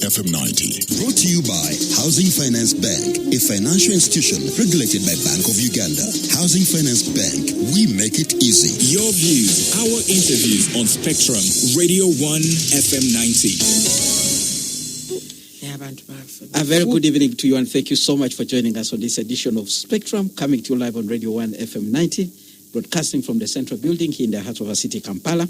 FM 90. Brought to you by Housing Finance Bank, a financial institution regulated by Bank of Uganda. Housing Finance Bank, we make it easy. Your views, our interviews on Spectrum, Radio 1 FM 90. A very good evening to you, and thank you so much for joining us on this edition of Spectrum, coming to you live on Radio 1 FM 90, broadcasting from the Central Building here in the heart of our city, Kampala,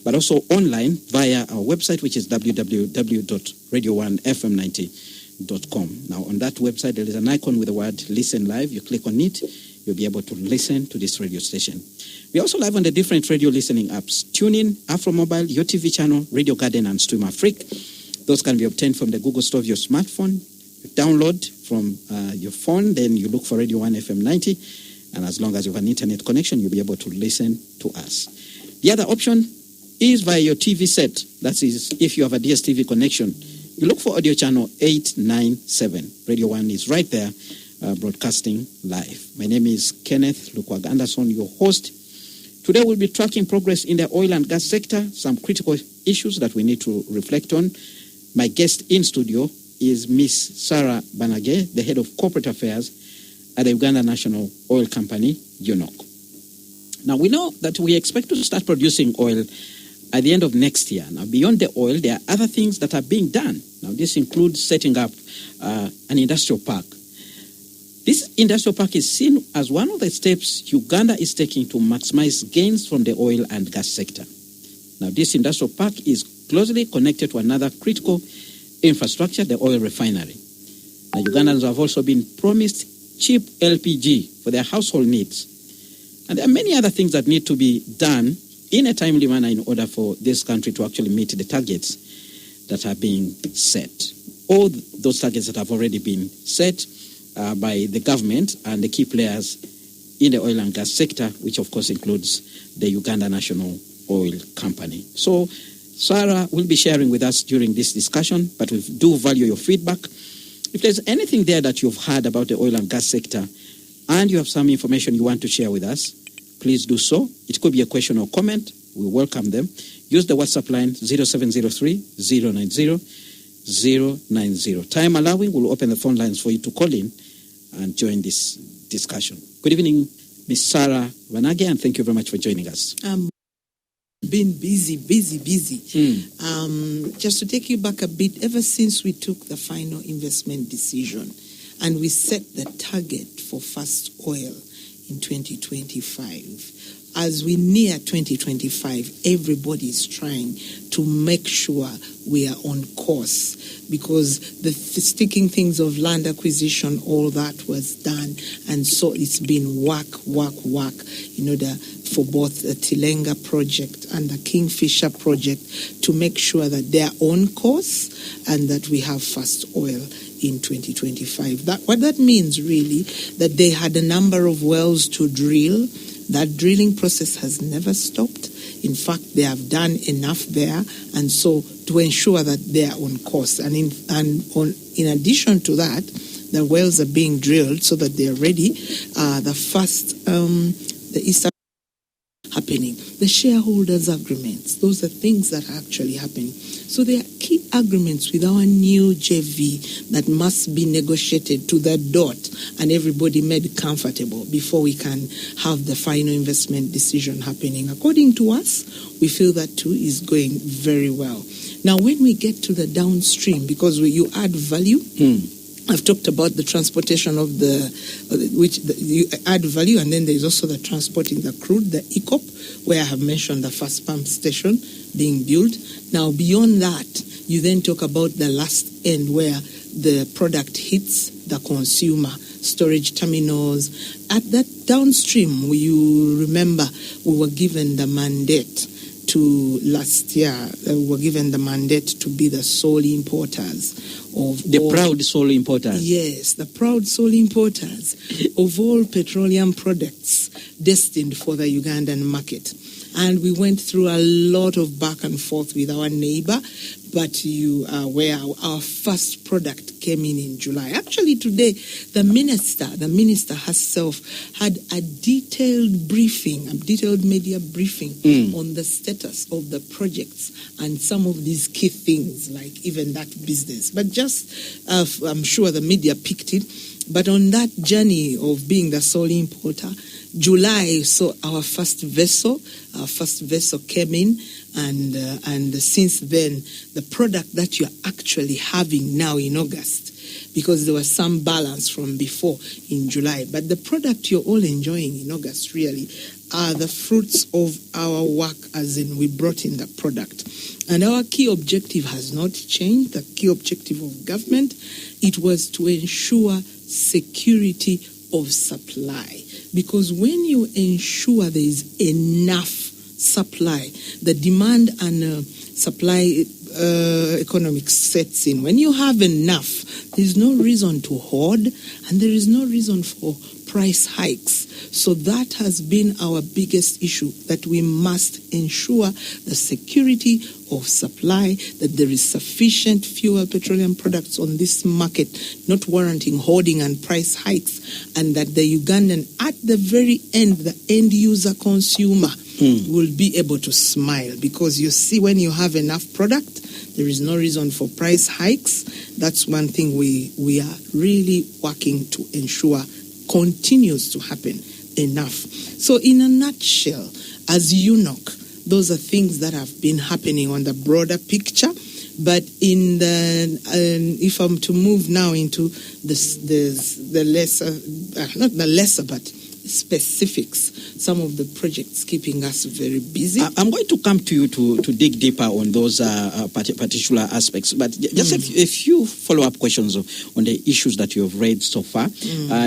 but also online via our website, which is www.radio1fm90.com. Now, on that website, there is an icon with the word Listen Live. You click on it, you'll be able to listen to this radio station. We're also live on the different radio listening apps: TuneIn, AfroMobile, Your TV channel, Radio Garden, and Stream Afrique. Those can be obtained from the Google Store of your smartphone. You download from your phone, then you look for Radio 1 FM 90, and as long as you have an internet connection, you'll be able to listen to us. The other option is via your TV set. That is, if you have a DSTV connection, you look for audio channel 897. Radio 1 is right there, broadcasting live. My name is Kenneth Lukwag Anderson, your host. Today we'll be tracking progress in the oil and gas sector, some critical issues that we need to reflect on. My guest in studio is Miss Sarah Banage, the head of corporate affairs at the Uganda National Oil Company, UNOC. Now, we know that we expect to start producing oil at the end of next year. Now, beyond the oil, there are other things that are being done. Now, this includes setting up an industrial park. This industrial park is seen as one of the steps Uganda is taking to maximize gains from the oil and gas sector. Now, this industrial park is closely connected to another critical infrastructure, the oil refinery. Now, Ugandans have also been promised cheap LPG for their household needs. And there are many other things that need to be done in a timely manner in order for this country to actually meet the targets that are being set. All those targets that have already been set by the government and the key players in the oil and gas sector, which of course includes the Uganda National Oil Company. So Sarah will be sharing with us during this discussion, but we do value your feedback. If there's anything there that you've heard about the oil and gas sector and you have some information you want to share with us, please do so. It could be a question or comment. We welcome them. Use the WhatsApp line 0703-090-090. Time allowing, we'll open the phone lines for you to call in and join this discussion. Good evening, Ms. Sarah Vanage, and thank you very much for joining us. Been busy. Just to take you back a bit, ever since we took the final investment decision and we set the target for first oil in 2025, as we near 2025, everybody is trying to make sure we are on course, because the sticking things of land acquisition, all that was done, and so it's been work in order for both the Tilenga project and the Kingfisher project to make sure that they are on course and that we have first oil in 2025. What that means really, that they had a number of wells to drill. That drilling process has never stopped. In fact, they have done enough there, and so to ensure that they are on course. And in addition to that, the wells are being drilled so that they are ready. The East happening. The shareholders' agreements, those are things that are actually happening. So there are key agreements with our new JV that must be negotiated to the dot and everybody made comfortable before we can have the final investment decision happening. According to us, we feel that too is going very well. Now, when we get to the downstream, because you add value, I've talked about the transportation of you add value, and then there's also the transporting the crude, the ECOP, where I have mentioned the first pump station being built. Now, beyond that, you then talk about the last end where the product hits the consumer, storage terminals. At that downstream, you remember we were given the mandate last year, we were given the mandate to be the sole importers of proud sole importers. Yes, the proud sole importers of all petroleum products destined for the Ugandan market. And we went through a lot of back and forth with our neighbor, but you are aware our first product came in July. Actually, today, the minister herself had a detailed media briefing on the status of the projects and some of these key things, like even that business. But just, I'm sure the media picked it. But on that journey of being the sole importer, July saw our first vessel came in, and since then, the product that you're actually having now in August, because there was some balance from before in July, but the product you're all enjoying in August really are the fruits of our work, as in we brought in the product. And our key objective has not changed. The key objective of government, it was to ensure security of supply. Because when you ensure there is enough supply, the demand and supply economics sets in. When you have enough, there's no reason to hoard, and there is no reason for price hikes. So that has been our biggest issue, that we must ensure the security of supply, that there is sufficient fuel, petroleum products on this market, not warranting hoarding and price hikes, and that the Ugandan, at the very end, the end user consumer, will be able to smile. Because you see, when you have enough product, there is no reason for price hikes. That's one thing we are really working to ensure continues to happen. Enough. So in a nutshell, as UNOC, those are things that have been happening on the broader picture. But in the if I'm to move now into the lesser, not the lesser, but specifics, some of the projects keeping us very busy. I'm going to come to you to dig deeper on those particular aspects, but just a few follow-up questions on the issues that you have raised so far.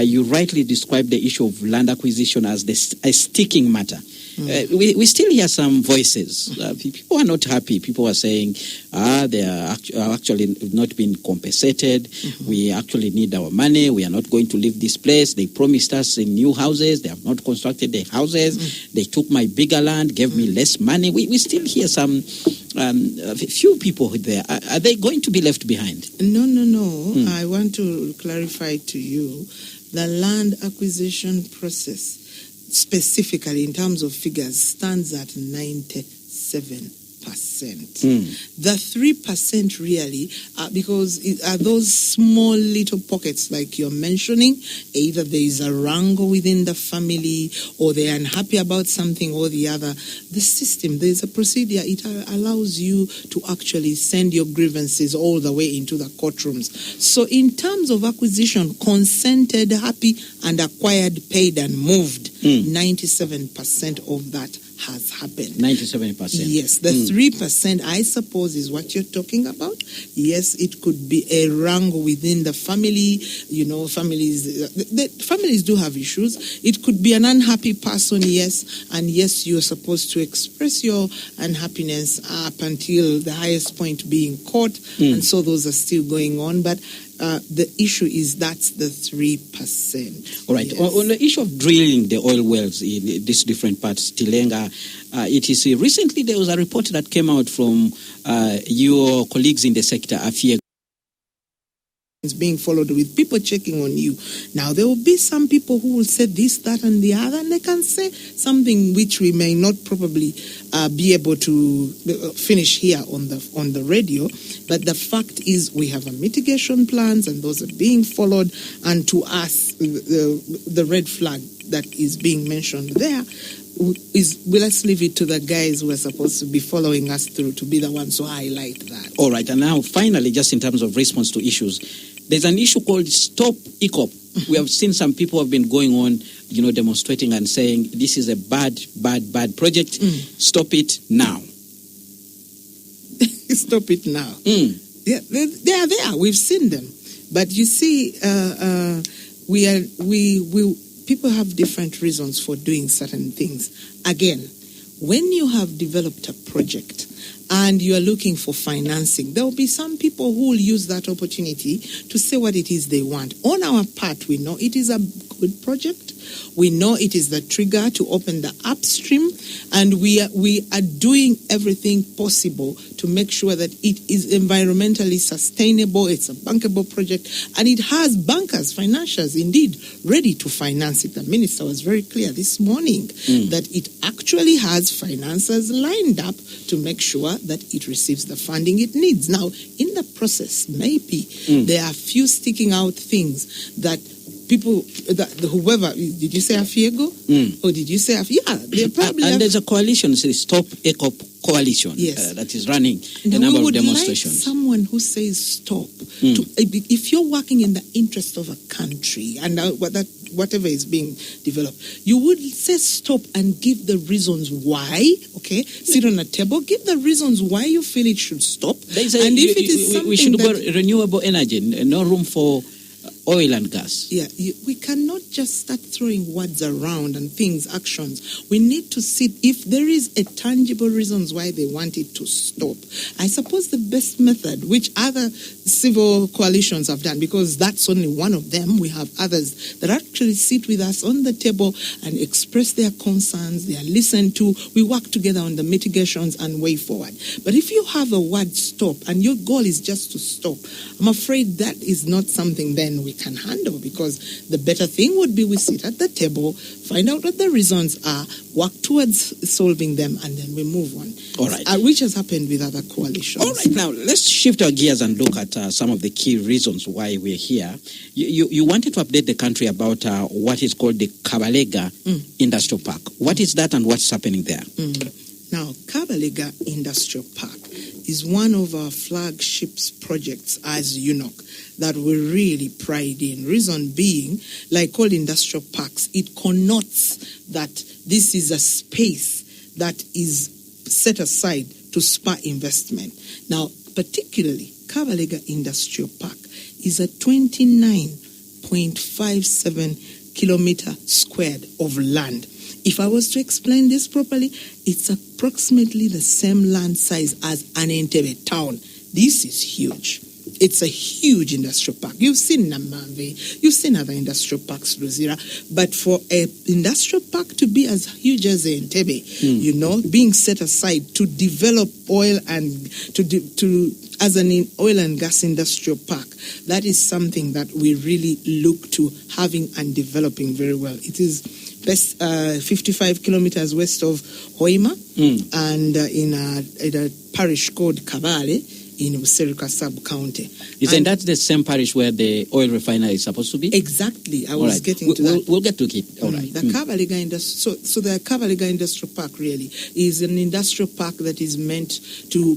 You rightly described the issue of land acquisition as a sticking matter. We still hear some voices. People are not happy. People are saying, they are actually not being compensated. We actually need our money. We are not going to leave this place. They promised us in new houses. They have not constructed the houses. They took my bigger land, gave me less money. We still hear some few people there. Are they going to be left behind? No. I want to clarify to you the land acquisition process, specifically in terms of figures, stands at 97%. The 3% really, because are those small little pockets like you're mentioning, either there is a wrangle within the family or they're unhappy about something or the other. The system, there's a procedure, it allows you to actually send your grievances all the way into the courtrooms. So in terms of acquisition, consented, happy, and acquired, paid, and moved, 97% of that has happened. 97%. Yes, the 3%, I suppose, is what you're talking about. Yes, it could be a wrangle within the family. You know, families do have issues. It could be an unhappy person, yes, and yes, you're supposed to express your unhappiness up until the highest point being court, and so those are still going on, but the issue is that's the 3%. All right. Yes. On the issue of drilling the oil wells in these different parts, Tilenga, it is recently there was a report that came out from your colleagues in the sector, Afia. It's being followed with people checking on you. Now, there will be some people who will say this, that, and the other, and they can say something which we may not probably be able to finish here on the radio. But the fact is, we have a mitigation plans, and those are being followed. And to us, the red flag that is being mentioned there let's leave it to the guys who are supposed to be following us through to be the ones to highlight that. All right. And now, finally, just in terms of response to issues, there's an issue called Stop ECOP. We have seen some people have been going on, demonstrating and saying this is a bad project. Stop it now. Stop it now. Yeah, they are there. We've seen them. But you see, people have different reasons for doing certain things. Again, when you have developed a project and you are looking for financing, there will be some people who will use that opportunity to say what it is they want. On our part, we know it is a good project. We know it is the trigger to open the upstream, and we are doing everything possible to make sure that it is environmentally sustainable. It's a bankable project, and it has bankers, financiers, indeed, ready to finance it. The minister was very clear this morning that it actually has financiers lined up to make sure that it receives the funding it needs. Now, in the process, maybe there are few sticking out things that people, whoever, did you say Afiego? Or did you say they probably and there's a coalition, the Stop ECOP coalition, yes, that is running and a number we would of demonstrations. Like someone who says stop. If you're working in the interest of a country and whatever is being developed, you would say stop and give the reasons why. Okay, sit on a table, give the reasons why you feel it should stop. And if it is something we should go renewable energy, no room for oil and gas. Yeah, we cannot just start throwing words around and things, actions. We need to sit, if there is a tangible reasons why they want it to stop. I suppose the best method, which other civil coalitions have done, because that's only one of them, we have others that actually sit with us on the table and express their concerns, they are listened to, we work together on the mitigations and way forward. But if you have a word stop and your goal is just to stop, I'm afraid that is not something then we can handle, because the better thing would be we sit at the table, find out what the reasons are, work towards solving them, and then we move on. All right. Which has happened with other coalitions. All right. Now, let's shift our gears and look at some of the key reasons why we're here. You wanted to update the country about what is called the Kabalega Industrial Park. What is that and what's happening there? Now, Kabalega Industrial Park is one of our flagship projects as UNOC that we really pride in. Reason being, like all industrial parks, it connotes that this is a space that is set aside to spur investment. Now, particularly, Kabalega Industrial Park is a 29.57 kilometer squared of land. If I was to explain this properly, it's approximately the same land size as an Entebbe town. This is huge. It's a huge industrial park. You've seen Namamve, you've seen other industrial parks, Luzira, but for an industrial park to be as huge as Entebbe, being set aside to develop oil and as an oil and gas industrial park, that is something that we really look to having and developing very well. It is 55 kilometers west of Hoima and in a parish called Kabale in Buseruka sub-county. Isn't that the same parish where the oil refinery is supposed to be? Exactly. I was getting to that. We'll get to it. All right. The Kabalega the Kabalega Industrial Park really is an industrial park that is meant to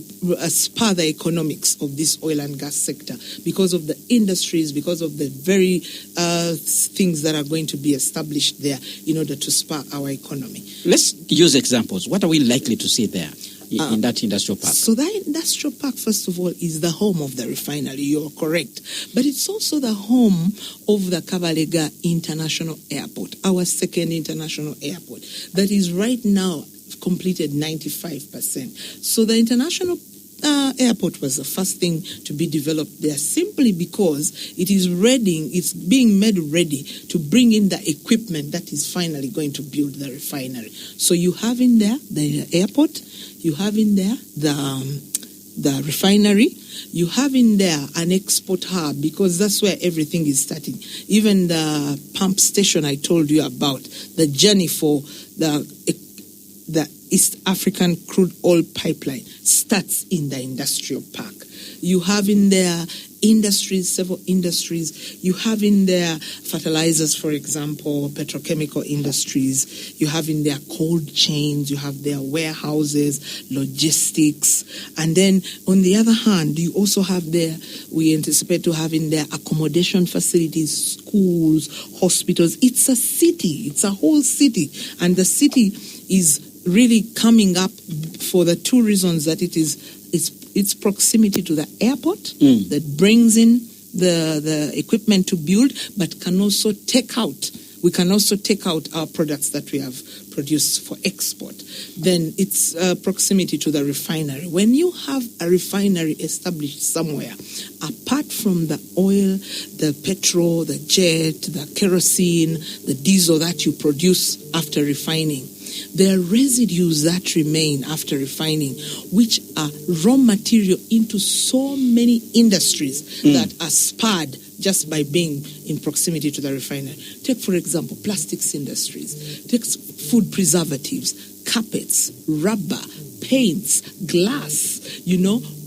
spur the economics of this oil and gas sector because of the industries, because of the very things that are going to be established there in order to spur our economy. Let's use examples. What are we likely to see there? In that industrial park? So that industrial park, first of all, is the home of the refinery. You're correct. But it's also the home of the Kabalega International Airport, our second international airport, that is right now completed 95%. So the international airport was the first thing to be developed there simply because it is ready, it's being made ready to bring in the equipment that is finally going to build the refinery. So you have in there the airport, you have in there the refinery, you have in there an export hub because that's where everything is starting. Even the pump station I told you about, the journey for the East African crude oil pipeline starts in the industrial park. You have in there industries, several industries. You have in there fertilizers, for example, petrochemical industries. You have in there cold chains. You have there warehouses, logistics. And then on the other hand, you also have there, we anticipate to have in there accommodation facilities, schools, hospitals. It's a city. It's a whole city. And the city is really coming up for the two reasons that its proximity to the airport that brings in the equipment to build, but can also take out We can also take out our products that we have produced for export. Then it's proximity to the refinery. When you have a refinery established somewhere, apart from the oil, the petrol, the jet, the kerosene, the diesel that you produce after refining, there are residues that remain after refining, which are raw material into so many industries that are spurred just by being in proximity to the refinery. Take, for example, plastics industries. Take food preservatives, carpets, rubber, paints, glass.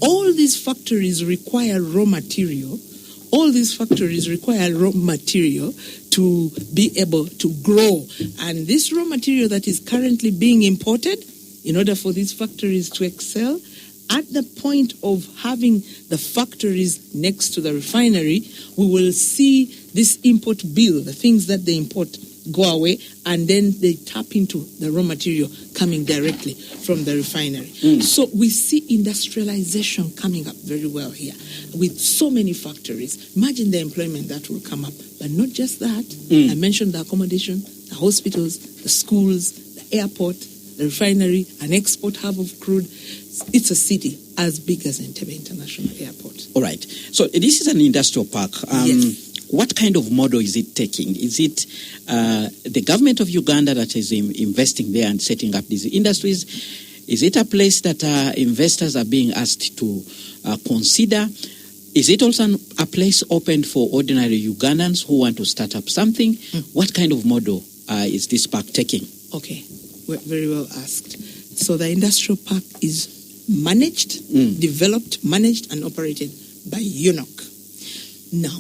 All these factories require raw material. All these factories require raw material to be able to grow. And this raw material that is currently being imported, in order for these factories to excel, at the point of having the factories next to the refinery, we will see this import bill, the things that they import, go away, and then they tap into the raw material coming directly from the refinery. So we see industrialization coming up very well here with so many factories. Imagine the employment that will come up. But not just that. I mentioned the accommodation, the hospitals, the schools, the airport, the refinery, an export hub of crude. It's a city as big as Entebbe International Airport. All right. So this is an industrial park. Yes. What kind of model is it taking? Is it the government of Uganda that is investing there and setting up these industries? Is it a place that investors are being asked to consider? Is it also a place open for ordinary Ugandans who want to start up something? What kind of model is this park taking? Okay, very well asked. So the industrial park is managed, developed, managed, and operated by UNOC. Now,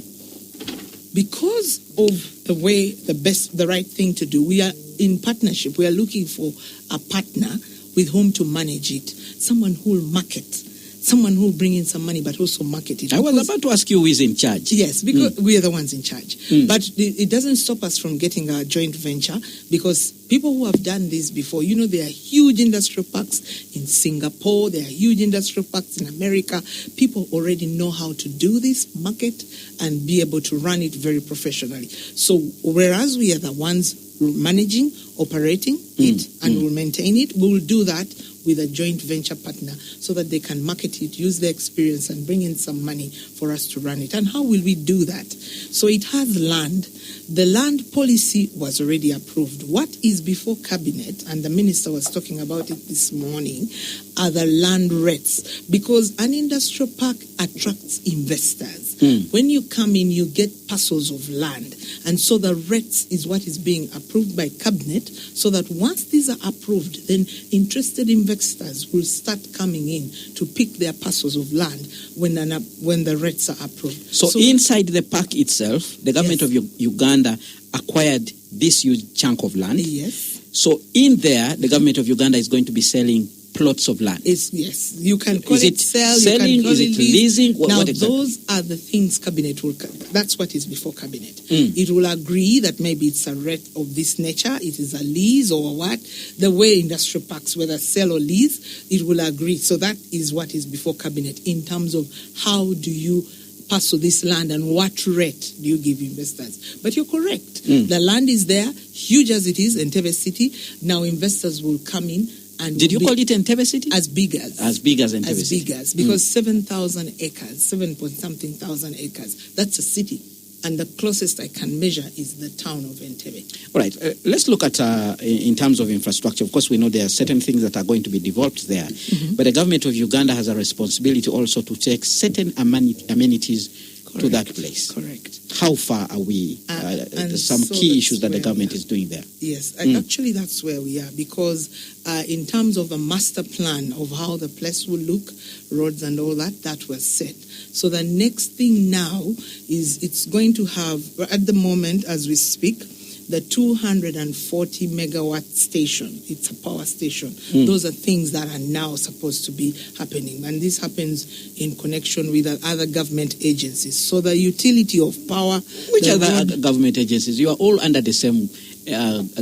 because of the right thing to do, we are in partnership. We are looking for a partner with whom to manage it, someone who will market, someone who will bring in some money but also market it. I was about to ask you who is in charge. Yes, because we are the ones in charge. But it doesn't stop us from getting a joint venture, because people who have done this before, there are huge industrial parks in Singapore, there are huge industrial parks in America. People already know how to do this, market, and be able to run it very professionally. So whereas we are the ones managing, operating it, and will maintain it, we will do that with a joint venture partner so that they can market it, use their experience, and bring in some money for us to run it. And how will we do that? So it has land. The land policy was already approved. What is before cabinet, and the minister was talking about it this morning, are the land rates, because an industrial park attracts investors. When you come in, you get parcels of land. And so the rates is what is being approved by cabinet, so that once these are approved, then interested investors will start coming in to pick their parcels of land when the rates are approved. So inside the park itself, the government of Uganda acquired this huge chunk of land. Yes. So in there, the government of Uganda is going to be selling plots of land. Yes, you can call it sell, selling, you can call is it leasing? What exactly? Those are the things cabinet will. That's what is before cabinet. It will agree that maybe it's a rate of this nature, it is a lease or what. The way industrial parks, whether sell or lease, it will agree. So that is what is before cabinet in terms of how do you parcel this land and what rate do you give investors. But you're correct. The land is there, huge as it is, Entebbe City. Now investors will come in. And did you call it Entebbe City? As big as Entebbe City. As big as, because 7,000 acres, 7-point-something thousand acres, that's a city. And the closest I can measure is the town of Entebbe. All right, let's look at, in terms of infrastructure. Of course, we know there are certain things that are going to be developed there. But the government of Uganda has a responsibility also to take certain amenities to that place. Correct. How far are we? There's some key issues that the government is doing there. Yes, actually that's where we are, because in terms of a master plan of how the place will look, roads and all that, that was set. So the next thing now is it's going to have, at the moment as we speak, the 240 megawatt station. It's a power station. Those are things that are now supposed to be happening. And this happens in connection with other government agencies. So the utility of power... Which other government agencies? You are all under the same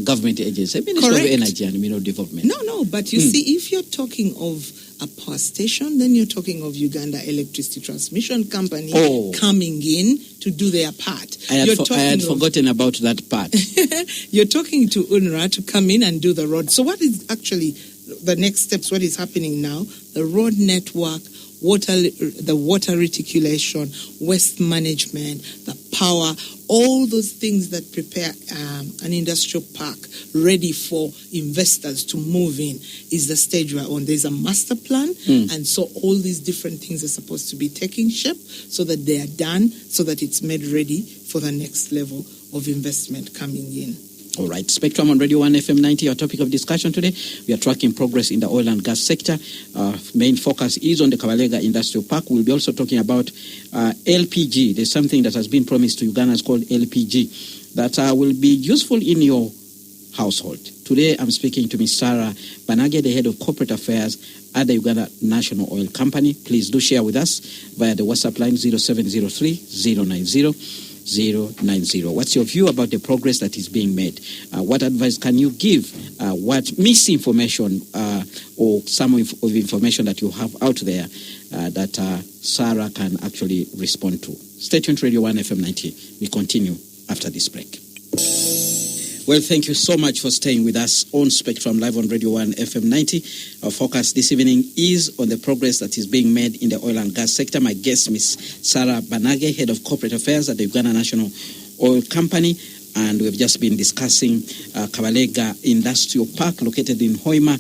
government agency. Ministry of Energy and Mineral Development. No, but you see, if you're talking of a power station, then you're talking of Uganda Electricity Transmission Company coming in to do their part. I had forgotten about that part. You're talking to UNRWA to come in and do the road. So what is actually the next steps? What is happening now? The road network, the water reticulation, waste management, the power, all those things that prepare an industrial park ready for investors to move in is the stage we're on. There's a master plan, and so all these different things are supposed to be taking shape so that they are done, so that it's made ready for the next level of investment coming in. All right. Spectrum on Radio 1 FM 90, our topic of discussion today. We are tracking progress in the oil and gas sector. Main focus is on the Kabalega Industrial Park. We'll be also talking about LPG. There's something that has been promised to Ugandans called LPG that will be useful in your household. Today, I'm speaking to Ms. Sarah Banage, the head of corporate affairs at the Uganda National Oil Company. Please do share with us via the WhatsApp line 0703 090 090. What's your view about the progress that is being made? What advice can you give? What misinformation or some of information that you have out there that Sarah can actually respond to? Stay tuned to Radio 1 FM 90. We continue after this break. Well, thank you so much for staying with us on Spectrum Live on Radio 1 FM 90. Our focus this evening is on the progress that is being made in the oil and gas sector. My guest, Ms. Sarah Banage, Head of Corporate Affairs at the Uganda National Oil Company. And we've just been discussing Kabalega Industrial Park located in Hoima,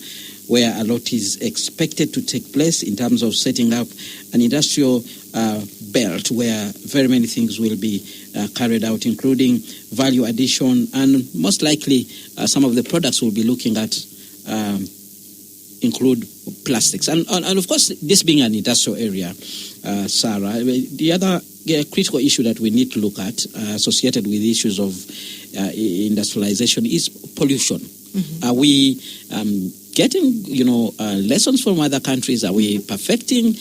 where a lot is expected to take place in terms of setting up an industrial belt where very many things will be carried out, including value addition, and most likely some of the products we'll be looking at include plastics. And of course, this being an industrial area, Sarah, the other critical issue that we need to look at associated with issues of industrialization is pollution. Are we getting, lessons from other countries? Are we perfecting?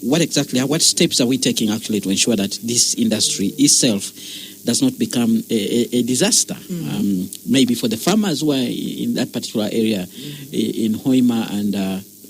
What steps are we taking actually to ensure that this industry itself does not become a disaster? Maybe for the farmers who are in that particular area in Hoima and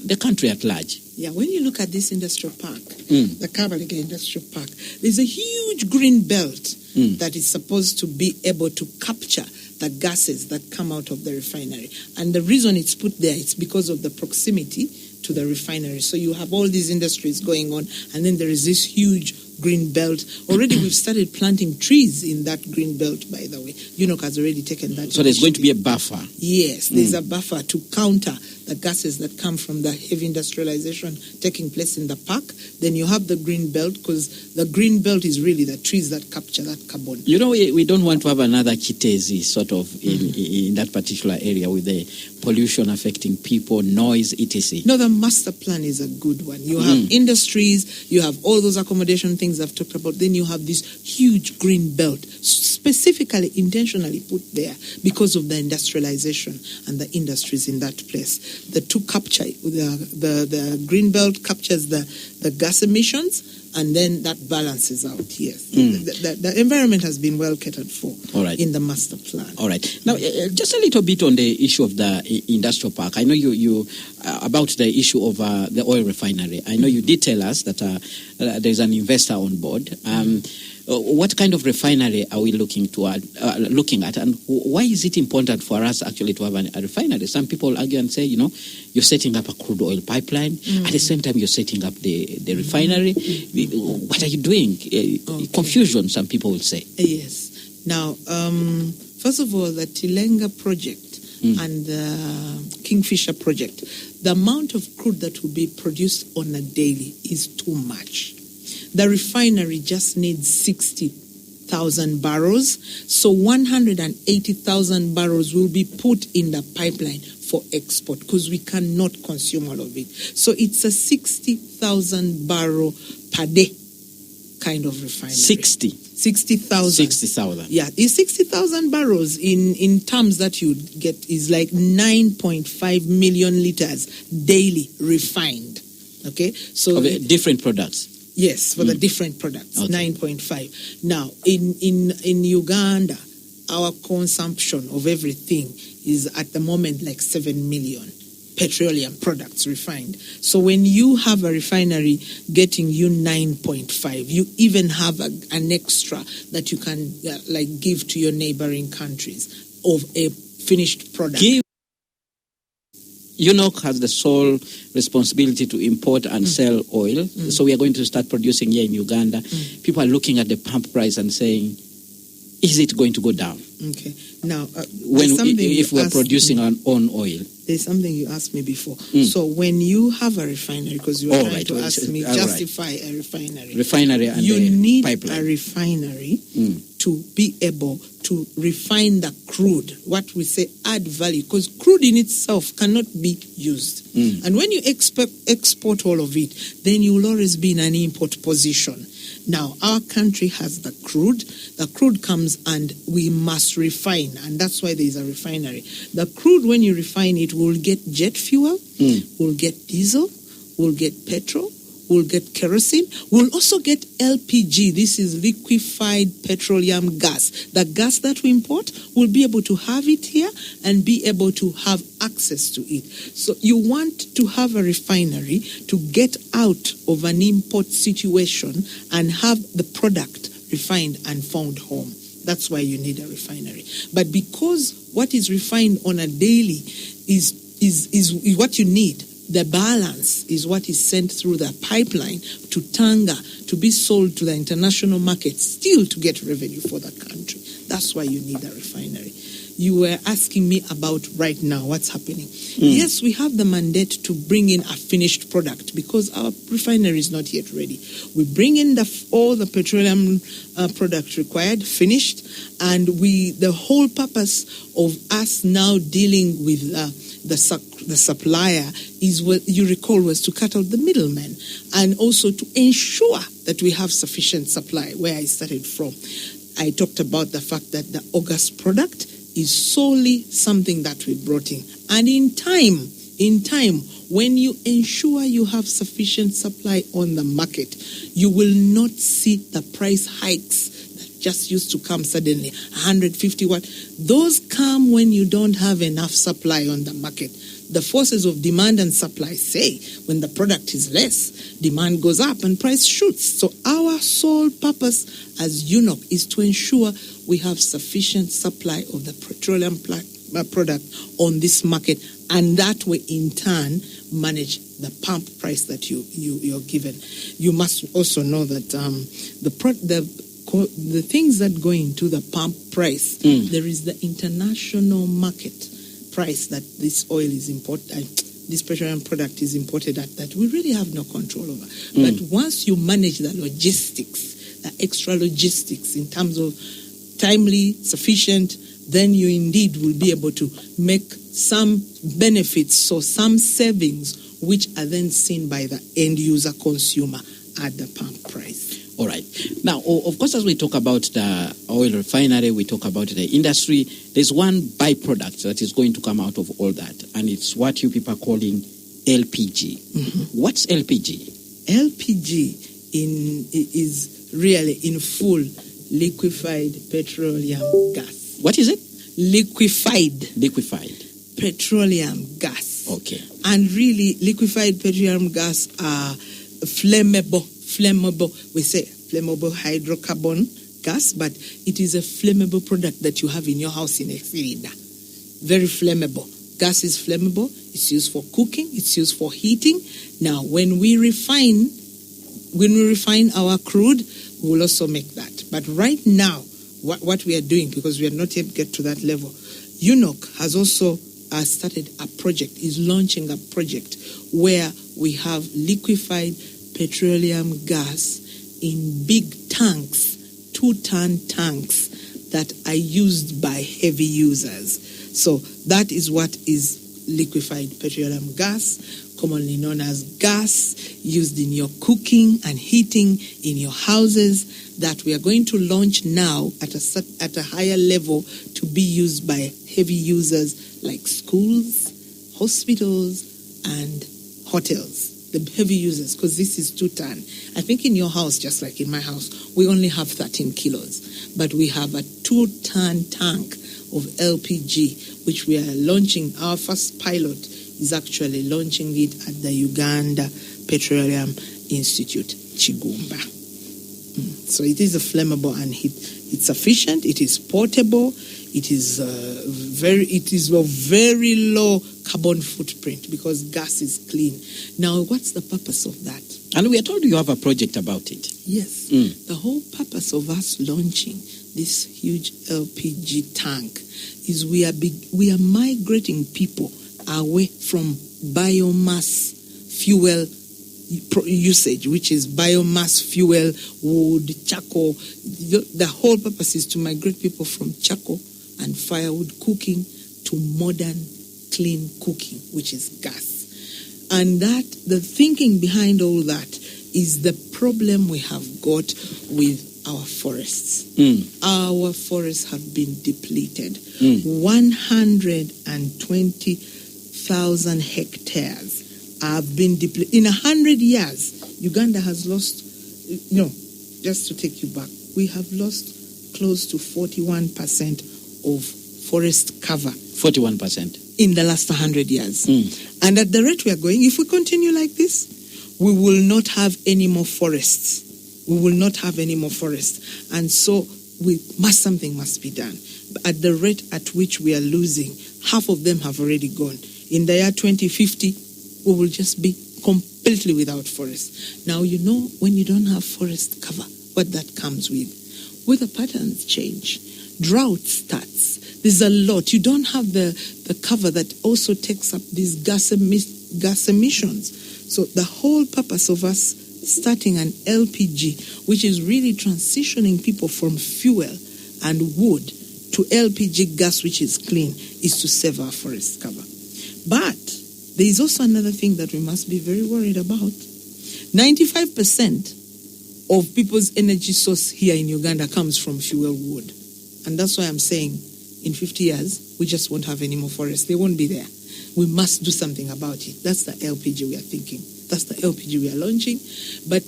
the country at large. Yeah, when you look at this industrial park, the Kabalega Industrial Park, there's a huge green belt that is supposed to be able to capture the gases that come out of the refinery. And the reason it's put there is because of the proximity to the refinery. So you have all these industries going on, and then there is this huge green belt. Already we've started planting trees in that green belt, by the way. UNOC has already taken that. So there's going to be a buffer? Yes, there's a buffer to counter the gases that come from the heavy industrialization taking place in the park. Then you have the green belt, because the green belt is really the trees that capture that carbon. We don't want to have another Kitezi sort of in that particular area with the pollution affecting people, noise, etc. No, the master plan is a good one. You have industries, you have all those accommodation things I've talked about, then you have this huge green belt, specifically, intentionally put there because of the industrialization and the industries in that place. The two capture, the green belt captures the gas emissions, and then that balances out, yes. The environment has been well catered for in the master plan. All right. Now, just a little bit on the issue of the industrial park. I know you about the issue of the oil refinery. I know you did tell us that there's an investor on board. What kind of refinery are we looking at, and why is it important for us actually to have a refinery? Some people argue and say, you're setting up a crude oil pipeline. At the same time, you're setting up the refinery. What are you doing? Confusion, some people will say. Yes. Now, first of all, the Tilenga project and the Kingfisher project, the amount of crude that will be produced on a daily is too much. The refinery just needs 60,000 barrels. So 180,000 barrels will be put in the pipeline for export because we cannot consume all of it. So it's a 60,000 barrel per day kind of refinery. 60,000. 60,000. Yeah, it's 60,000 barrels in terms that you get is like 9.5 million liters daily refined. Okay, so of different products. Yes, for the different products, okay. 9.5. Now, in Uganda, our consumption of everything is at the moment like 7 million. petroleum products refined. So when you have a refinery getting you 9.5, you even have an extra that you can give to your neighboring countries of a finished product. UNOC has the sole responsibility to import and sell oil. So we are going to start producing here in Uganda. People are looking at the pump price and saying, is it going to go down? Okay. Now, if we're producing our own oil. There's something you asked me before. So when you have a refinery, because you were trying to ask me, justify a refinery. Refinery and you need pipeline. A refinery to be able to refine the crude, what we say add value, because crude in itself cannot be used. And when you export all of it, then you will always be in an import position. Now, our country has the crude. The crude comes and we must refine, and that's why there is a refinery. The crude, when you refine it, will get jet fuel, we'll get diesel, we'll get petrol, we'll get kerosene. We'll also get LPG. This is liquefied petroleum gas. The gas that we import, we'll be able to have it here and be able to have access to it. So you want to have a refinery to get out of an import situation and have the product refined and found home. That's why you need a refinery. But because what is refined on a daily is what you need, the balance is what is sent through the pipeline to Tanga to be sold to the international market, still to get revenue for the country. That's why you need a refinery. You were asking me about right now what's happening. Yes, we have the mandate to bring in a finished product because our refinery is not yet ready. We bring in all the petroleum products required, finished, and the whole purpose of us now dealing with the supplier is what you recall was to cut out the middleman and also to ensure that we have sufficient supply. Where I started from, I talked about the fact that the August product is solely something that we brought in. And in time, when you ensure you have sufficient supply on the market, you will not see the price hikes that just used to come suddenly, 150 watt. Those come when you don't have enough supply on the market. The forces of demand and supply say when the product is less, demand goes up and price shoots. So our sole purpose as UNOC is to ensure we have sufficient supply of the petroleum product on this market, and that way in turn manage the pump price that you're given. You must also know that the things that go into the pump price, there is the international market price that this oil is imported, this petroleum product is imported at, that we really have no control over. But once you manage the logistics, the extra logistics in terms of timely, sufficient, then you indeed will be able to make some benefits, so some savings, which are then seen by the end user consumer at the pump price. All right. Now, of course, as we talk about the oil refinery, we talk about the industry, there's one byproduct that is going to come out of all that, and it's what you people are calling LPG. What's LPG? LPG is really in full liquefied petroleum gas. What is it? Liquefied petroleum gas. Okay. And really, liquefied petroleum gas are flammable. We say flammable hydrocarbon gas, but it is a flammable product that you have in your house in a cylinder. Very flammable. Gas is flammable. It's used for cooking. It's used for heating. Now, when we refine our crude, we will also make that. But right now, what we are doing, because we are not yet get to that level, UNOC has also started a project, is launching a project where we have liquefied petroleum gas in big tanks, 2-ton tanks that are used by heavy users. So that is what is liquefied petroleum gas, commonly known as gas, used in your cooking and heating in your houses, that we are going to launch now at a higher level to be used by heavy users like schools, hospitals, and hotels. The heavy users, because this is 2-ton. I think in your house, just like in my house, we only have 13 kilos, but we have a 2-ton tank of LPG, which we are launching. Our first pilot is actually launching it at the Uganda Petroleum Institute, Kigumba. So it is a flammable and it's efficient. It is portable. It is a very low carbon footprint because gas is clean. Now, what's the purpose of that? And we are told you have a project about it. Yes. The whole purpose of us launching this huge LPG tank is we are migrating people away from biomass fuel usage, which is biomass fuel, wood, charcoal. The whole purpose is to migrate people from charcoal and firewood cooking to modern clean cooking, which is gas. And that the thinking behind all that is the problem we have got with our forests. Our forests have been depleted. 120,000 hectares have been depleted. In 100 years, Uganda has lost, just to take you back, we have lost close to 41% of forest cover. 41%? In the last 100 years. And at the rate we are going, if we continue like this, we will not have any more forests. We will not have any more forests. And so something must be done. At the rate at which we are losing, half of them have already gone. In the year 2050, we will just be completely without forests. Now, when you don't have forest cover, what that comes with. Weather patterns change. Drought starts. There's a lot. You don't have the cover that also takes up these gas emissions. So the whole purpose of us starting an LPG, which is really transitioning people from fuel and wood to LPG gas, which is clean, is to save our forest cover. But there is also another thing that we must be very worried about. 95% of people's energy source here in Uganda comes from fuel wood. And that's why I'm saying in 50 years, we just won't have any more forests. They won't be there. We must do something about it. That's the LPG we are thinking. That's the LPG we are launching. But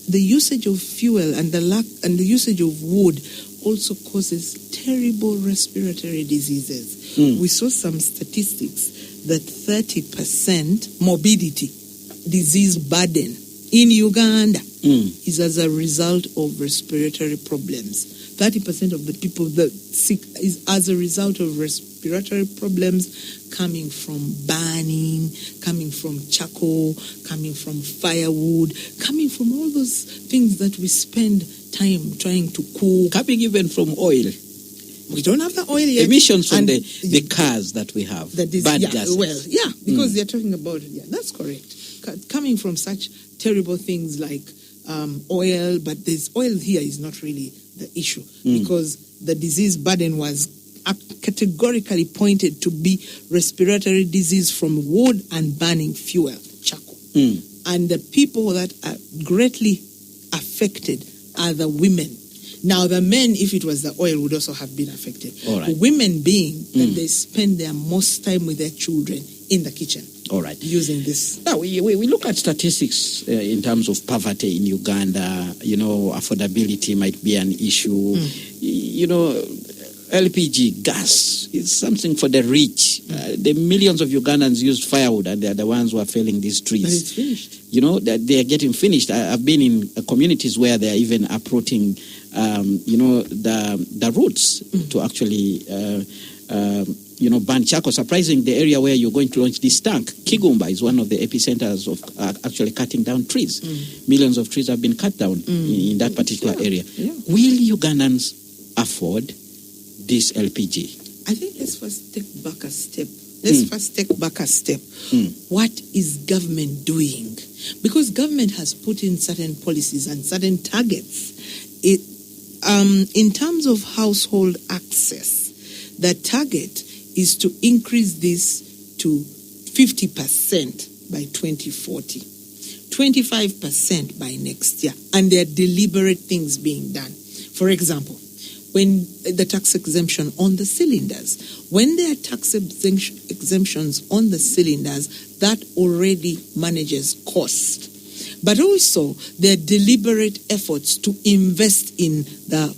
the usage of fuel and the usage of wood also causes terrible respiratory diseases. We saw some statistics that 30% morbidity, disease burden in Uganda is as a result of respiratory problems. 30% of the people that sick is as a result of respiratory problems coming from burning, coming from charcoal, coming from firewood, coming from all those things that we spend time trying to cook. Coming even from oil. We don't have the oil yet. Emissions from the cars that we have. Bad gases. Because they're talking about it. Yeah, that's correct. Coming from such terrible things like oil, but this oil here is not really the issue because the disease burden was categorically pointed to be respiratory disease from wood and burning fuel, charcoal. And the people that are greatly affected are the women. Now, the men, if it was the oil, would also have been affected. All right. Women being that they spend their most time with their children in the kitchen. All right. Using this. Now, we look at statistics in terms of poverty in Uganda. Affordability might be an issue. LPG, gas, is something for the rich. The millions of Ugandans use firewood, and they are the ones who are felling these trees. But it's finished. That they are getting finished. I've been in communities where they are even uprooting, the roots to actually, burn charcoal. Surprising, the area where you're going to launch this tank, Kigumba, is one of the epicenters of actually cutting down trees. Millions of trees have been cut down in that particular area. Yeah. Will Ugandans afford this LPG? I think let's first take back a step. What is government doing? Because government has put in certain policies and certain targets. In terms of household access, the target is to increase this to 50% by 2040, 25% by next year, and there are deliberate things being done. For example, when the tax exemption on the cylinders, when there are tax exemptions on the cylinders, that already manages cost. But also, there are deliberate efforts to invest in the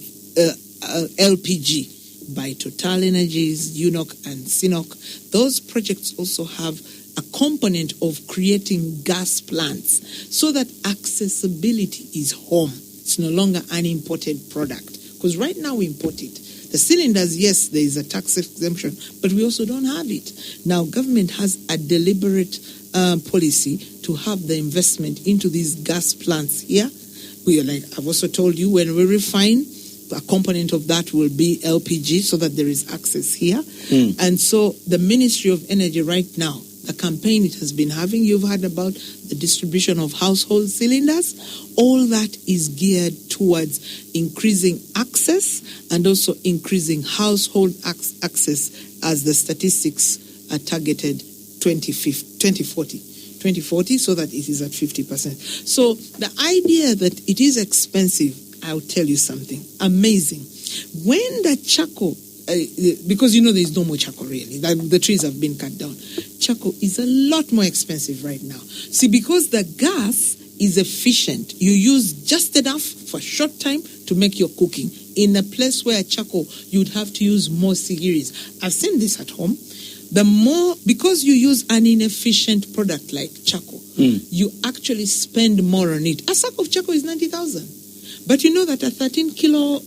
LPG by Total Energies, UNOC, and SINOC. Those projects also have a component of creating gas plants so that accessibility is home. It's no longer an imported product. Because right now we import it. The cylinders, yes, there is a tax exemption, but we also don't have it. Now, government has a deliberate policy to have the investment into these gas plants here. We are like, I've also told you, when we refine, a component of that will be LPG so that there is access here. And so the Ministry of Energy right now, the campaign it has been having, you've heard about the distribution of household cylinders. All that is geared towards increasing access and also increasing household access as the statistics are targeted 2040, so that it is at 50%. So the idea that it is expensive, I'll tell you something amazing. When the charcoal, because there is no more charcoal really, the trees have been cut down. Charcoal is a lot more expensive right now. See, because the gas is efficient, you use just enough for a short time to make your cooking. In a place where charcoal, you'd have to use more series. I've seen this at home. Because you use an inefficient product like charcoal, you actually spend more on it. A sack of charcoal is 90,000. But you know that a 13-kilo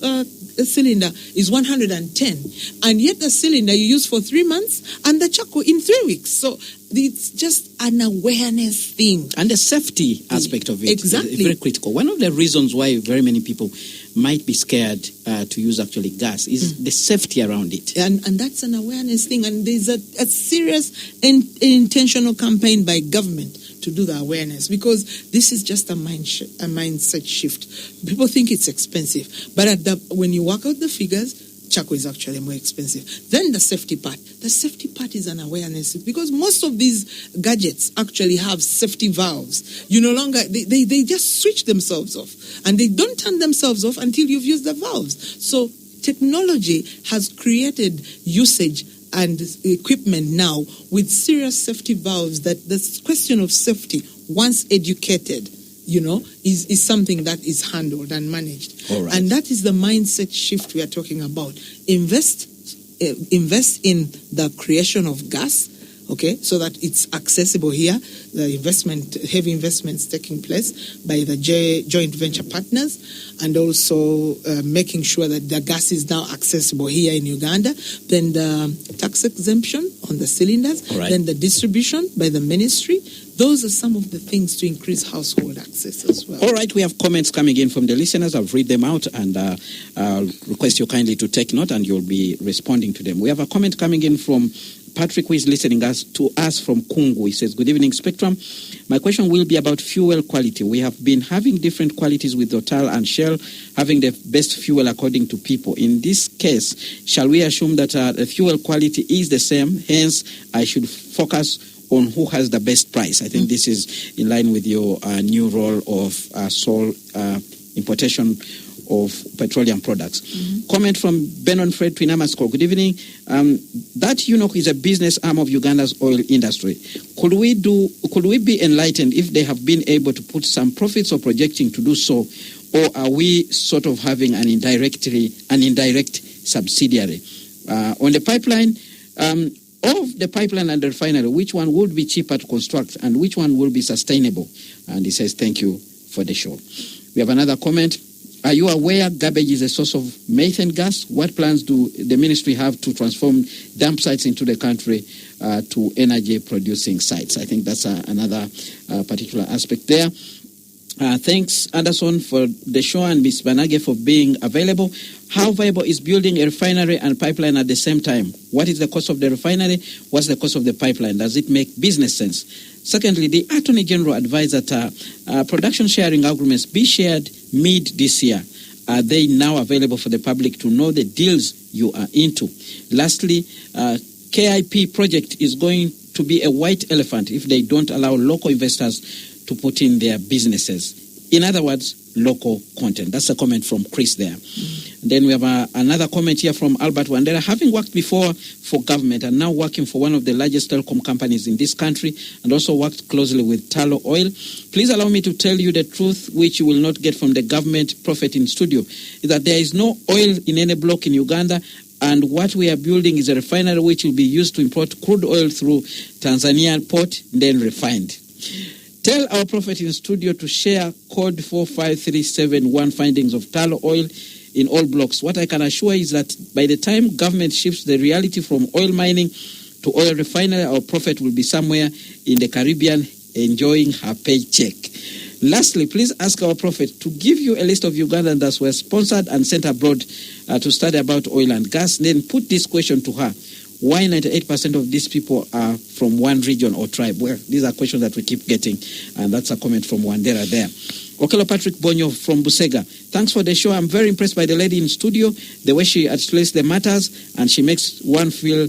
cylinder is 110. And yet the cylinder you use for 3 months and the charcoal in 3 weeks. So it's just an awareness thing. And the safety aspect of it is very critical. One of the reasons why very many people might be scared to use actually gas is the safety around it. And that's an awareness thing. And there's a serious intentional campaign by government to do the awareness, because this is just a mindset shift. People think it's expensive, but when you work out the figures, charcoal is actually more expensive. Then the safety part. The safety part is an awareness, because most of these gadgets actually have safety valves. You no longer, they just switch themselves off, and they don't turn themselves off until you've used the valves. So technology has created usage and equipment now with serious safety valves, that the question of safety, once educated, is something that is handled and managed. All right. And that is the mindset shift we are talking about. Invest in the creation of gas, okay, so that it's accessible here. The heavy investments taking place by the joint venture partners, and also making sure that the gas is now accessible here in Uganda. Then the tax exemption on the cylinders, then the distribution by the ministry. Those are some of the things to increase household access as well. All right, we have comments coming in from the listeners. I'll read them out, and I'll request you kindly to take note, and you'll be responding to them. We have a comment coming in from Patrick, who is listening to us from Kungu. He says, "Good evening, Spectrum. My question will be about fuel quality. We have been having different qualities with Total and Shell having the best fuel according to people. In this case, shall we assume that the fuel quality is the same? Hence, I should focus on who has the best price." I think this is in line with your new role of sole importation of petroleum products. Comment from Benon Fred to Inamasco. Good evening. That UNOC is a business arm of Uganda's oil industry. Could we be enlightened if they have been able to put some profits or projecting to do so, or are we sort of having an indirect subsidiary? On the pipeline, of the pipeline and the refinery, which one would be cheaper to construct and which one will be sustainable? And he says, thank you for the show. We have another comment. Are you aware garbage is a source of methane gas? What plans do the ministry have to transform dump sites into the country to energy-producing sites? I think that's another particular aspect there. Thanks, Anderson, for the show, and Ms. Banage for being available. How viable is building a refinery and pipeline at the same time? What is the cost of the refinery? What's the cost of the pipeline? Does it make business sense? Secondly, the Attorney General advised that production sharing agreements be shared mid this year. Are they now available for the public to know the deals you are into? Lastly, KIP project is going to be a white elephant if they don't allow local investors to put in their businesses. In other words, local content. That's a comment from Chris there. Then we have another comment here from Albert Wandera. Having worked before for government and now working for one of the largest telecom companies in this country, and also worked closely with Talo Oil, please allow me to tell you the truth, which you will not get from the government prophet in studio, is that there is no oil in any block in Uganda, and what we are building is a refinery which will be used to import crude oil through Tanzania port, then refined. Tell our prophet in studio to share code 45371 findings of tallow oil in all blocks. What I can assure is that by the time government shifts the reality from oil mining to oil refinery, our prophet will be somewhere in the Caribbean enjoying her paycheck. Lastly, please ask our prophet to give you a list of Ugandans that were sponsored and sent abroad to study about oil and gas. Then put this question to her. Why 98% of these people are from one region or tribe? Well, these are questions that we keep getting, and that's a comment from Wandera there. Okelo Patrick Bonyo from Busega. Thanks for the show. I'm very impressed by the lady in studio, the way she articulates the matters, and she makes one feel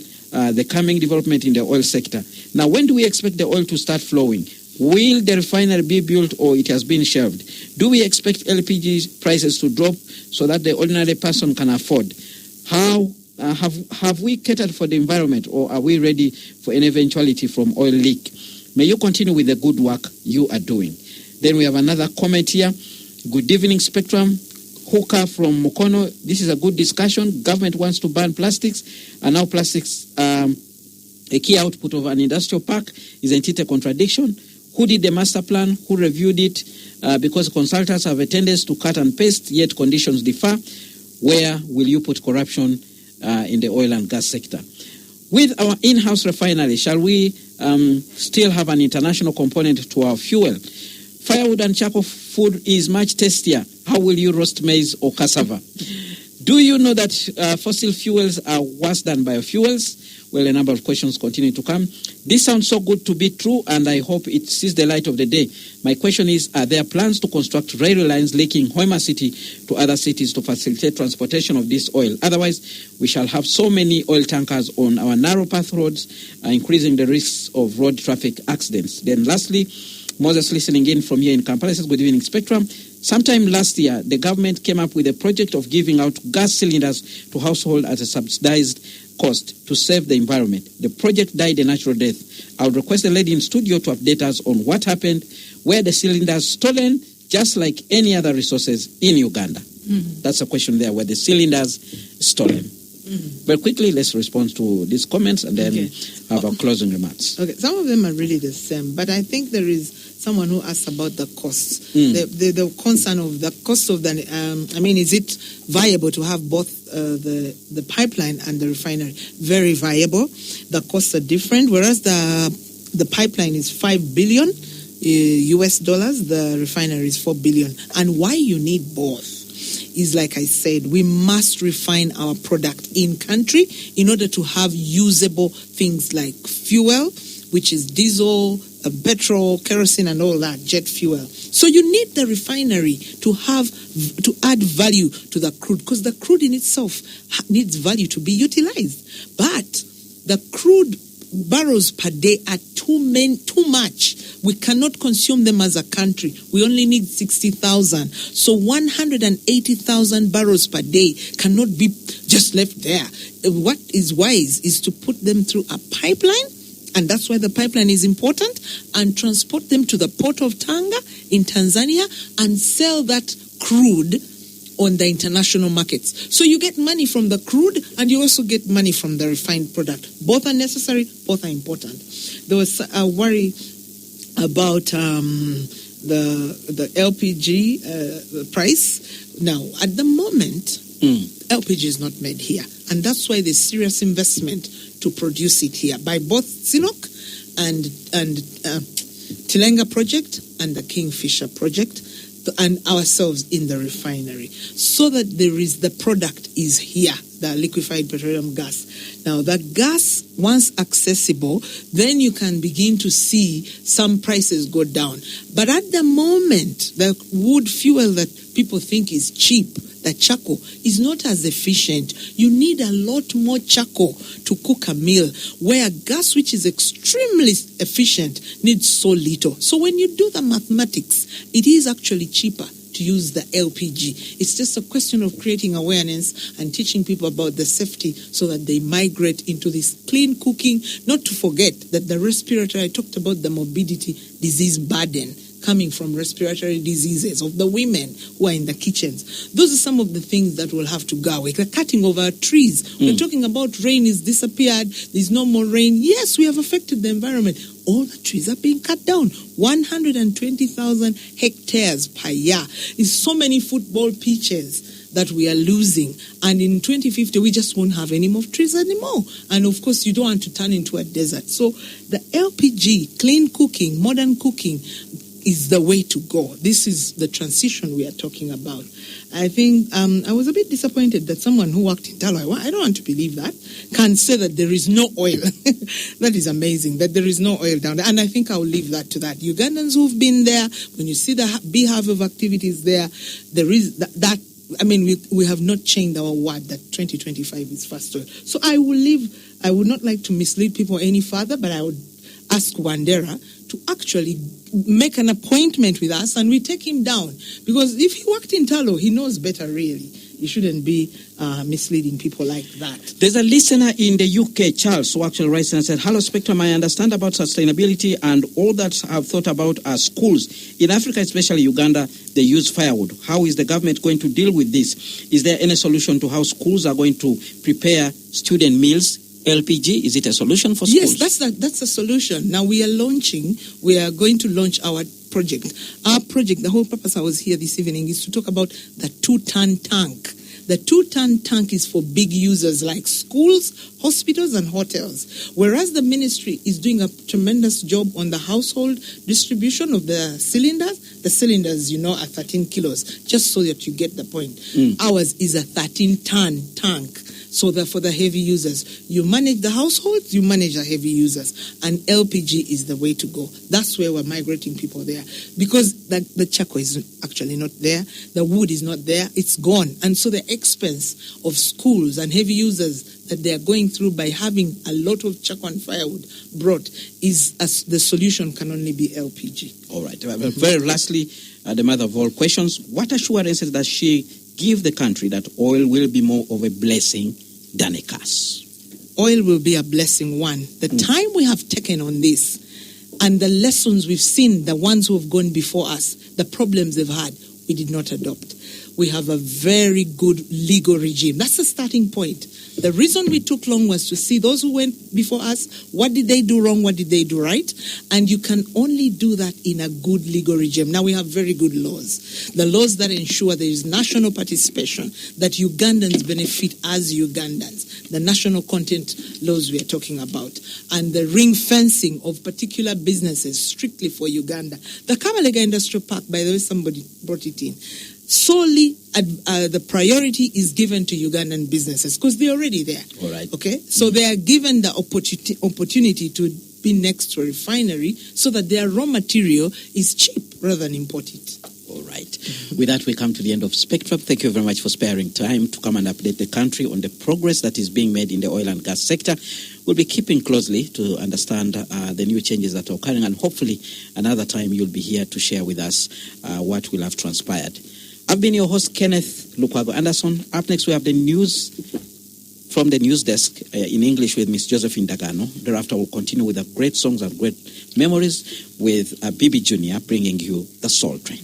the coming development in the oil sector. Now, when do we expect the oil to start flowing? Will the refinery be built or it has been shelved? Do we expect LPG prices to drop so that the ordinary person can afford? How have we catered for the environment, or are we ready for an eventuality from oil leak? May you continue with the good work you are doing. Then we have another comment here. Good evening, Spectrum. Hooker from Mukono. This is a good discussion. Government wants to ban plastics, and now plastics, a key output of an industrial park. Isn't it a contradiction? Who did the master plan? Who reviewed it? Because consultants have a tendency to cut and paste, yet conditions differ. Where will you put corruption in the oil and gas sector? With our in-house refinery, shall we still have an international component to our fuel? Firewood and charcoal food is much tastier. How will you roast maize or cassava? Do you know that fossil fuels are worse than biofuels? Well, a number of questions continue to come. This sounds so good to be true, and I hope it sees the light of the day. My question is, are there plans to construct railway lines linking Hoima City to other cities to facilitate transportation of this oil? Otherwise, we shall have so many oil tankers on our narrow path roads, increasing the risks of road traffic accidents. Then lastly, Moses listening in from here in Kampala says, good evening, Spectrum. Sometime last year, the government came up with a project of giving out gas cylinders to households at a subsidized cost to save the environment. The project died a natural death. I would request the lady in studio to update us on what happened, where the cylinders stolen, just like any other resources in Uganda. Mm-hmm. That's a question there, where the cylinders stolen. Mm-hmm. But quickly, let's respond to these comments and then have our closing remarks. Okay, some of them are really the same, but I think there is someone who asked about the costs. The concern of the cost of the, is it viable to have both the pipeline and the refinery? Very viable. The costs are different, whereas the pipeline is $5 billion US dollars, the refinery is $4 billion. And why you need both is, like I said, we must refine our product in country in order to have usable things like fuel, which is diesel, petrol, kerosene, and all that, jet fuel. So you need the refinery to add value to the crude, because the crude in itself needs value to be utilized. But the crude barrels per day are too much. We cannot consume them as a country. We only need 60,000. So 180,000 barrels per day cannot be just left there. What is wise is to put them through a pipeline, and that's why the pipeline is important, and transport them to the port of Tanga in Tanzania and sell that crude on the international markets. So you get money from the crude and you also get money from the refined product. Both are necessary, both are important. There was a worry about the LPG price. Now, at the moment, LPG is not made here. And that's why there's serious investment to produce it here by both Sinok and Tilenga project and the Kingfisher project, and ourselves in the refinery, so that the product is here, the liquefied petroleum gas. Now, the gas, once accessible, then you can begin to see some prices go down. But at the moment, the wood fuel that people think is cheap, the charcoal, is not as efficient. You need a lot more charcoal to cook a meal, where gas, which is extremely efficient, needs so little. So when you do the mathematics, it is actually cheaper to use the LPG. It's just a question of creating awareness and teaching people about the safety so that they migrate into this clean cooking. Not to forget that the respiratory, I talked about the morbidity disease burden coming from respiratory diseases, of the women who are in the kitchens. Those are some of the things that will have to go away. The cutting of our trees. We're talking about rain is disappeared. There's no more rain. Yes, we have affected the environment. All the trees are being cut down. 120,000 hectares per year is so many football pitches that we are losing. And in 2050, we just won't have any more trees anymore. And of course, you don't want to turn into a desert. So the LPG, clean cooking, modern cooking, is the way to go. This is the transition we are talking about. I think I was a bit disappointed that someone who worked in Talo, I don't want to believe that, can say that there is no oil. That is amazing, that there is no oil down there. And I think I'll leave that to that. Ugandans who've been there, when you see the beehive of activities there is that I mean, we have not changed our word that 2025 is fast oil. So I would not like to mislead people any further, but I would ask Wandera to actually make an appointment with us and we take him down. Because if he worked in Talo, he knows better, really. He shouldn't be misleading people like that. There's a listener in the UK, Charles, who actually writes and said, "Hello, Spectrum, I understand about sustainability and all that I've thought about are schools. In Africa, especially Uganda, they use firewood. How is the government going to deal with this? Is there any solution to how schools are going to prepare student meals? LPG, is it a solution for schools?" Yes, that's a solution. Now we are going to launch our project. Our project, the whole purpose I was here this evening is to talk about the 2-ton tank. The 2-ton tank is for big users like schools, hospitals, and hotels. Whereas the ministry is doing a tremendous job on the household distribution of the cylinders. The cylinders, are 13 kilos, just so that you get the point. Ours is a 13-ton tank. So that for the heavy users, you manage the households, you manage the heavy users. And LPG is the way to go. That's where we're migrating people there. Because the charcoal is actually not there. The wood is not there. It's gone. And so the expense of schools and heavy users that they are going through by having a lot of charcoal and firewood brought is the solution can only be LPG. All right. Very lastly, the mother of all questions, what assurances does she give the country that oil will be more of a blessing than a curse? Oil will be a blessing, one. The time we have taken on this and the lessons we've seen, the ones who have gone before us, the problems they've had, we did not adopt. We have a very good legal regime. That's the starting point. The reason we took long was to see those who went before us, what did they do wrong, what did they do right? And you can only do that in a good legal regime. Now we have very good laws. The laws that ensure there is national participation, that Ugandans benefit as Ugandans. The national content laws we are talking about. And the ring fencing of particular businesses strictly for Uganda. The Kabalega Industrial Park, by the way, somebody brought it in. Solely the priority is given to Ugandan businesses because they're already there. All right. Okay? So they are given the opportunity to be next to a refinery so that their raw material is cheap rather than imported. All right. With that, we come to the end of Spectrum. Thank you very much for sparing time to come and update the country on the progress that is being made in the oil and gas sector. We'll be keeping closely to understand the new changes that are occurring, and hopefully another time you'll be here to share with us what will have transpired. I've been your host, Kenneth Lukwago Anderson. Up next, we have the news from the news desk in English with Miss Josephine Dagano. Thereafter, we'll continue with the great songs and great memories with Bibi Jr. bringing you the Soul Train.